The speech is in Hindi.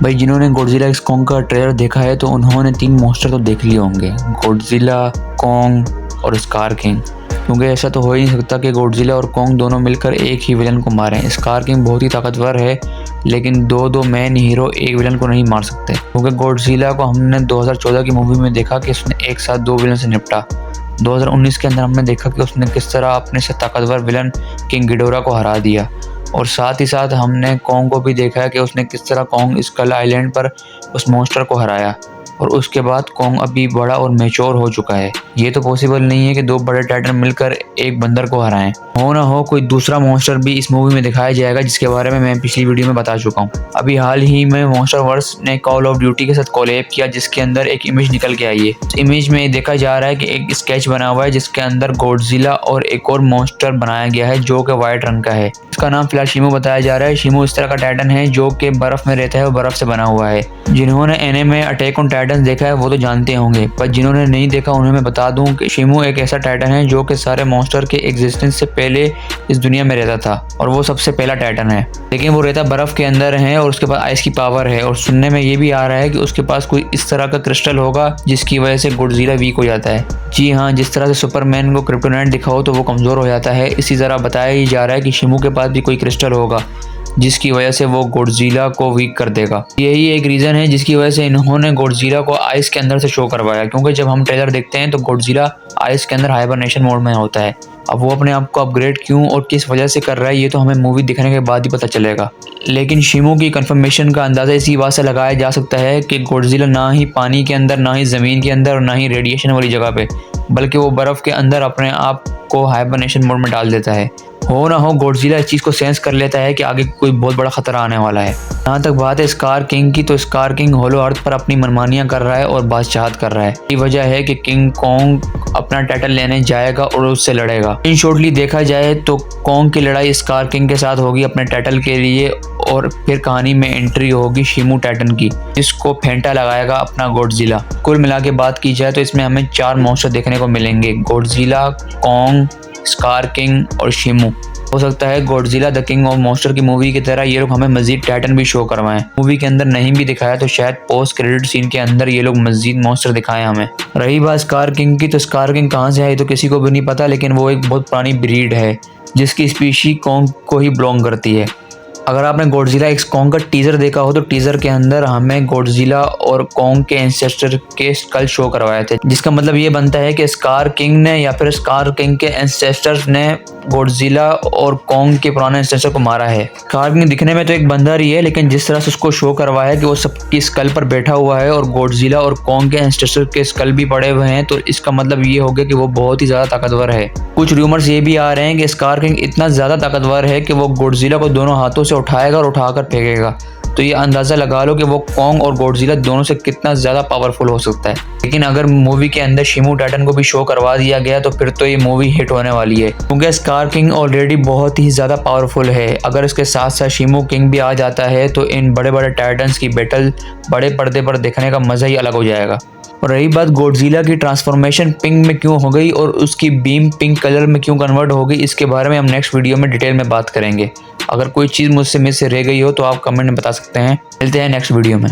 भाई जिन्होंने गॉडजिला एक्स कॉन्ग का ट्रेलर देखा है तो उन्होंने 3 मॉन्स्टर तो देख लिए होंगे, गॉडजिला, कॉन्ग और स्कार किंग। क्योंकि ऐसा तो हो ही नहीं सकता कि गॉडजिला और कॉन्ग दोनों मिलकर एक ही विलन को मारें। स्कार किंग बहुत ही ताकतवर है, लेकिन दो मेन हीरो एक विलन को नहीं मार सकते। क्योंकि गॉडजिला को हमने 2014 की मूवी में देखा कि उसने एक साथ 2 विलन से निपटा। 2019 के अंदर हमने देखा कि उसने किस तरह अपने से ताकतवर विलन किंग गिडोरा को हरा दिया। और साथ ही साथ हमने कॉन्ग को भी देखा है कि उसने किस तरह कॉन्ग स्कल आइलैंड पर उस मॉन्स्टर को हराया। और उसके बाद कॉन्ग अभी बड़ा और मैच्योर हो चुका है। ये तो पॉसिबल नहीं है कि 2 बड़े टाइटन मिलकर एक बंदर को हराएं। हो ना हो कोई दूसरा मॉन्स्टर भी इस मूवी में दिखाया जाएगा, जिसके बारे में मैं पिछली वीडियो में बता चुका हूँ। अभी हाल ही में मॉन्स्टरवर्स ने कॉल ऑफ ड्यूटी के साथ कोलैब किया, जिसके अंदर एक इमेज निकल के आई है। इस इमेज में देखा जा रहा है कि एक स्केच बना हुआ है जिसके अंदर गॉडजिला और एक और मॉन्स्टर बनाया गया है जो कि व्हाइट रंग का है। इसका नाम फिलहाल शिमू बताया जा रहा है। शिमू इस तरह का टाइटन है जो कि बर्फ में रहता है और बर्फ से बना हुआ है। जिन्होंने एनिमे अटैक ऑन टाइटन देखा है वो तो जानते होंगे, पर जिन्होंने नहीं देखा उन्हें मैं बता दूं कि शिमू एक ऐसा टाइटन है जो कि सारे मॉन्स्टर के एग्जिस्टेंस से पहले इस दुनिया में रहता था और वो सबसे पहला टाइटन है। लेकिन वो रहता बर्फ के अंदर है और उसके पास आइस की पावर है। और सुनने में ये भी आ रहा है कि उसके पास कोई इस तरह का क्रिस्टल होगा जिसकी वजह से गॉडजिला वीक हो जाता है। जी हाँ, जिस तरह से सुपरमैन को क्रिप्टोनाइट दिखाओ तो वो कमजोर हो जाता है, इसी तरह बताया ही जा रहा है कि शिमू के पास भी कोई क्रिस्टल होगा जिसकी वजह से वो गॉडजिला को वीक कर देगा। यही एक रीज़न है जिसकी वजह से इन्होंने गॉडजिला को आइस के अंदर से शो करवाया। क्योंकि जब हम ट्रेलर देखते हैं तो गॉडजिला आइस के अंदर हाइबरनेशन मोड में होता है। अब वो अपने आप को अपग्रेड क्यों और किस वजह से कर रहा है ये तो हमें मूवी दिखने के बाद ही पता चलेगा। लेकिन शिमू की कंफर्मेशन का अंदाज़ा इसी बात से लगाया जा सकता है कि गॉडजिला ना ही पानी के अंदर, ना ही ज़मीन के अंदर और ना ही रेडिएशन वाली जगह पे, बल्कि वो बर्फ़ के अंदर अपने आप को हाइबरनेशन मोड में डाल देता है। हो ना हो गॉडजिला इस चीज़ को सेंस कर लेता है कि आगे कोई बहुत बड़ा खतरा आने वाला है। जहाँ तक बात है स्कार किंग की, तो स्कार किंग होलो अर्थ पर अपनी मनमानियाँ कर रहा है और बादशाहत कर रहा है। यही वजह है कि किंग कॉन्ग अपना टाइटल लेने जाएगा और उससे लड़ेगा। इन शॉर्टली देखा जाए तो कॉन्ग की लड़ाई स्कार किंग के साथ होगी अपने टाइटल के लिए, और फिर कहानी में एंट्री होगी शिमू टाइटन की, जिसको फेंटा लगाएगा अपना गॉडजिला। कुल मिला के बात की जाए तो इसमें हमें 4 मॉन्स्टर देखने को मिलेंगे, गॉडजिला, कॉन्ग, स्कार किंग और शिमू। हो सकता है Godzilla the king of monster की मूवी की तरह ये लोग हमें मजीद टाइटन भी शो करवाएं। मूवी के अंदर नहीं भी दिखाया तो शायद पोस्ट क्रेडिट सीन के अंदर ये लोग मजीद मॉन्स्टर दिखाएं हमें। रही बात स्कार किंग की, तो स्कार किंग कहाँ से है तो किसी को भी नहीं पता, लेकिन वो एक बहुत पुरानी ब्रीड है जिसकी स्पीशी कॉन्ग को ही बिलोंग करती है। अगर आपने गॉडजिला एक्स कॉन्ग का टीज़र देखा हो तो टीज़र के अंदर हमें गॉडजिला और कॉन्ग के एंसेस्टर के स्कल शो करवाए थे, जिसका मतलब ये बनता है कि स्कार किंग ने या फिर स्कार किंग के एंसेस्टर्स ने गॉडजिला और कॉन्ग के पुराने एंसेस्टर को मारा है। स्कार किंग दिखने में तो एक बंदर ही है, लेकिन जिस तरह से उसको शो करवाया है कि वो सबकी स्कल पर बैठा हुआ है और गॉडजिला और कॉन्ग के एंसेस्टर के स्कल भी पड़े हुए हैं, तो इसका मतलब ये हो गया कि वो बहुत ही ज़्यादा ताकतवर है। कुछ रूमर्स ये भी आ रहे हैं कि स्कार किंग इतना ज़्यादा ताकतवर है कि वो गॉडजिला को दोनों हाथों से उठाएगा और उठाकर फेंकेगा। तो ये अंदाज़ा लगा लो कि वो कॉन्ग और गॉडजिला दोनों से कितना ज़्यादा पावरफुल हो सकता है। लेकिन अगर मूवी के अंदर शिमू टाइटन को भी शो करवा दिया गया तो फिर तो ये मूवी हिट होने वाली है, क्योंकि स्कार किंग ऑलरेडी बहुत ही ज़्यादा पावरफुल है। अगर इसके साथ साथ शिमू किंग भी आ जाता है तो इन बड़े बड़े टाइटन्स की बैटल बड़े पर्दे पर देखने का मज़ा ही अलग हो जाएगा। और रही बात गॉडजिला की ट्रांसफॉर्मेशन पिंक में क्यों हो गई और उसकी बीम पिंक कलर में क्यों कन्वर्ट हो गई, इसके बारे में हम नेक्स्ट वीडियो में डिटेल में बात करेंगे। अगर कोई चीज़ मुझसे मिस रह गई हो तो आप कमेंट में बता सकते हैं। मिलते हैं नेक्स्ट वीडियो में।